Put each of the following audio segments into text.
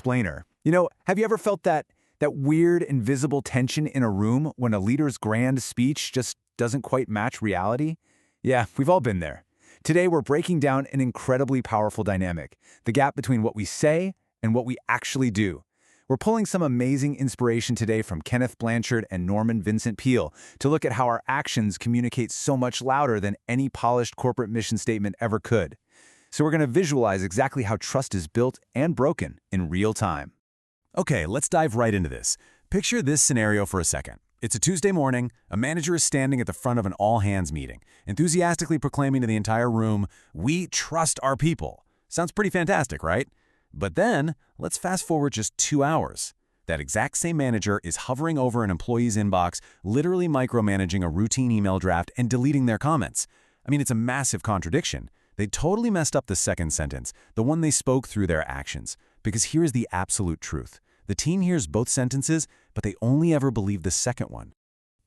explainer. Have you ever felt that weird invisible tension in a room when a leader's grand speech just doesn't quite match reality? Yeah, we've all been there. Today, we're breaking down an incredibly powerful dynamic, the gap between what we say and what we actually do. We're pulling some amazing inspiration today from Kenneth Blanchard and Norman Vincent Peale to look at how our actions communicate so much louder than any polished corporate mission statement ever could. So we're going to visualize exactly how trust is built and broken in real time. Okay, let's dive right into this. Picture this scenario for a second. It's a Tuesday morning, a manager is standing at the front of an all-hands meeting, enthusiastically proclaiming to the entire room, "We trust our people." Sounds pretty fantastic, right? But then, let's fast forward just 2 hours. That exact same manager is hovering over an employee's inbox, literally micromanaging a routine email draft and deleting their comments. I mean, it's a massive contradiction. They totally messed up the second sentence, the one they spoke through their actions. Because here's the absolute truth. The team hears both sentences, but they only ever believe the second one.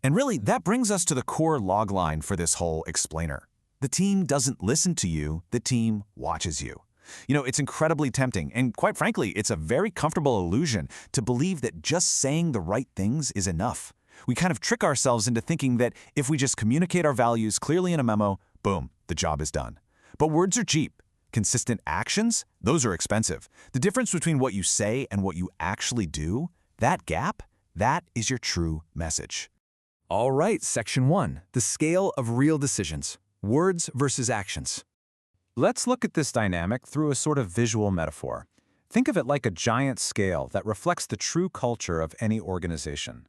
And really, that brings us to the core logline for this whole explainer. The team doesn't listen to you, the team watches you. It's incredibly tempting, and quite frankly, it's a very comfortable illusion to believe that just saying the right things is enough. We kind of trick ourselves into thinking that if we just communicate our values clearly in a memo, boom, the job is done. But words are cheap. Consistent actions, those are expensive. The difference between what you say and what you actually do, that gap, that is your true message. All right, Section 1, the scale of real decisions, words versus actions. Let's look at this dynamic through a sort of visual metaphor. Think of it like a giant scale that reflects the true culture of any organization.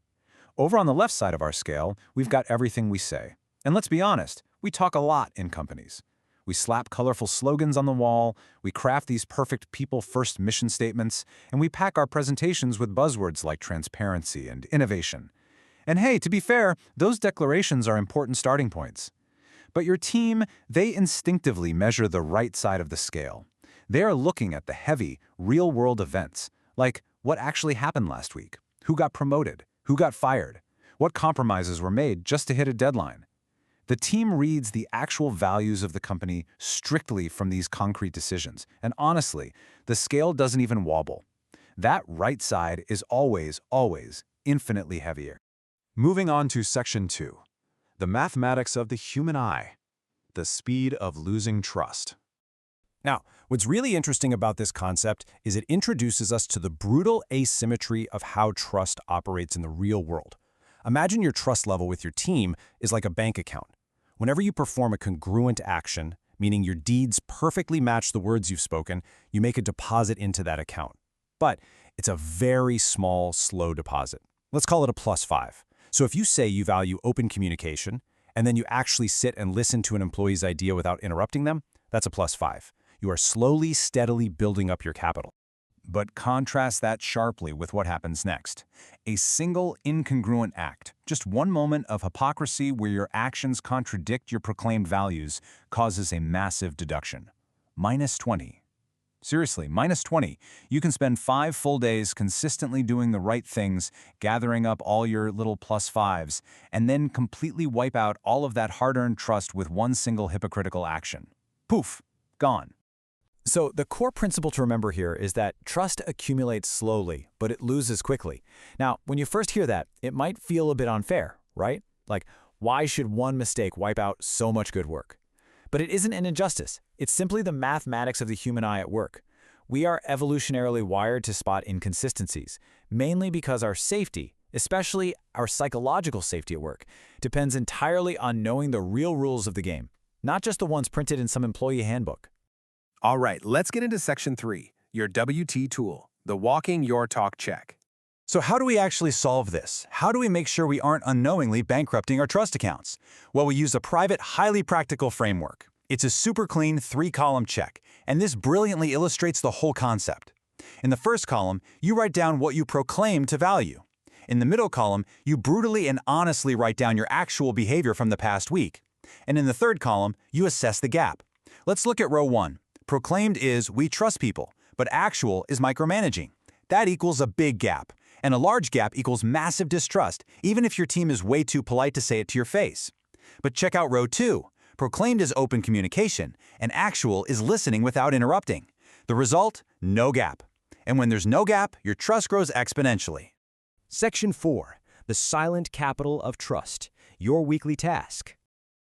Over on the left side of our scale, we've got everything we say. And let's be honest, we talk a lot in companies. We slap colorful slogans on the wall, we craft these perfect people-first mission statements, and we pack our presentations with buzzwords like transparency and innovation. And hey, to be fair, those declarations are important starting points. But your team, they instinctively measure the right side of the scale. They are looking at the heavy, real-world events, like what actually happened last week, who got promoted, who got fired, what compromises were made just to hit a deadline. The team reads the actual values of the company strictly from these concrete decisions, and honestly, the scale doesn't even wobble. That right side is always, always infinitely heavier. Moving on to Section 2. The mathematics of the human eye. The speed of losing trust. Now, what's really interesting about this concept is it introduces us to the brutal asymmetry of how trust operates in the real world. Imagine your trust level with your team is like a bank account. Whenever you perform a congruent action, meaning your deeds perfectly match the words you've spoken, you make a deposit into that account. But it's a very small, slow deposit. Let's call it a +5. So if you say you value open communication, and then you actually sit and listen to an employee's idea without interrupting them, that's a +5. You are slowly, steadily building up your capital. But contrast that sharply with what happens next. A single incongruent act, just one moment of hypocrisy where your actions contradict your proclaimed values, causes a massive deduction. -20. Seriously, -20. You can spend 5 full days consistently doing the right things, gathering up all your little +5s, and then completely wipe out all of that hard-earned trust with one single hypocritical action. Poof, gone. So the core principle to remember here is that trust accumulates slowly, but it loses quickly. Now, when you first hear that, it might feel a bit unfair, right? Like, why should one mistake wipe out so much good work? But it isn't an injustice. It's simply the mathematics of the human eye at work. We are evolutionarily wired to spot inconsistencies, mainly because our safety, especially our psychological safety at work, depends entirely on knowing the real rules of the game, not just the ones printed in some employee handbook. All right, let's get into Section 3, your WT tool, the Walking Your Talk check. So how do we actually solve this? How do we make sure we aren't unknowingly bankrupting our trust accounts? Well, we use a private, highly practical framework. It's a super clean 3-column check, and this brilliantly illustrates the whole concept. In the first column, you write down what you proclaim to value. In the middle column, you brutally and honestly write down your actual behavior from the past week. And in the third column, you assess the gap. Let's look at row 1. Proclaimed is we trust people, but actual is micromanaging. That equals a big gap. And a large gap equals massive distrust, even if your team is way too polite to say it to your face. But check out row 2. Proclaimed is open communication, and actual is listening without interrupting. The result? No gap. And when there's no gap, your trust grows exponentially. Section 4. The silent capital of trust. Your weekly task.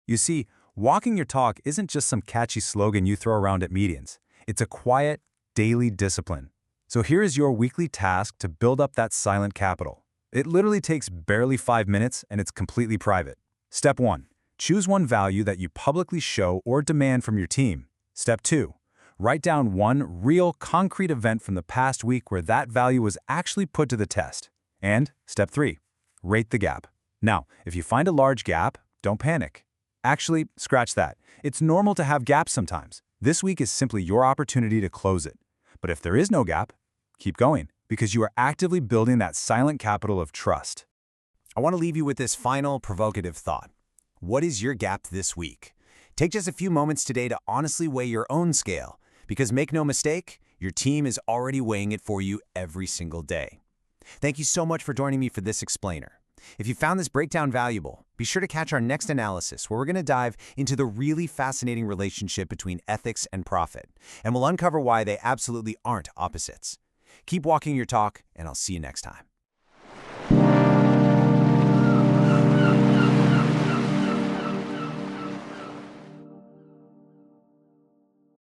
You see, walking your talk isn't just some catchy slogan you throw around at meetings. It's a quiet, daily discipline. So here is your weekly task to build up that silent capital. It literally takes barely 5 minutes and it's completely private. Step 1. Choose one value that you publicly show or demand from your team. Step 2. Write down one real, concrete event from the past week where that value was actually put to the test. And Step 3. Rate the gap. Now, if you find a large gap, don't panic. Actually, scratch that. It's normal to have gaps sometimes. This week is simply your opportunity to close it. But if there is no gap, keep going, because you are actively building that silent capital of trust. I want to leave you with this final provocative thought. What is your gap this week? Take just a few moments today to honestly weigh your own scale, because make no mistake, your team is already weighing it for you every single day. Thank you so much for joining me for this explainer. If you found this breakdown valuable, be sure to catch our next analysis where we're going to dive into the really fascinating relationship between ethics and profit, and we'll uncover why they absolutely aren't opposites. Keep walking your talk, and I'll see you next time.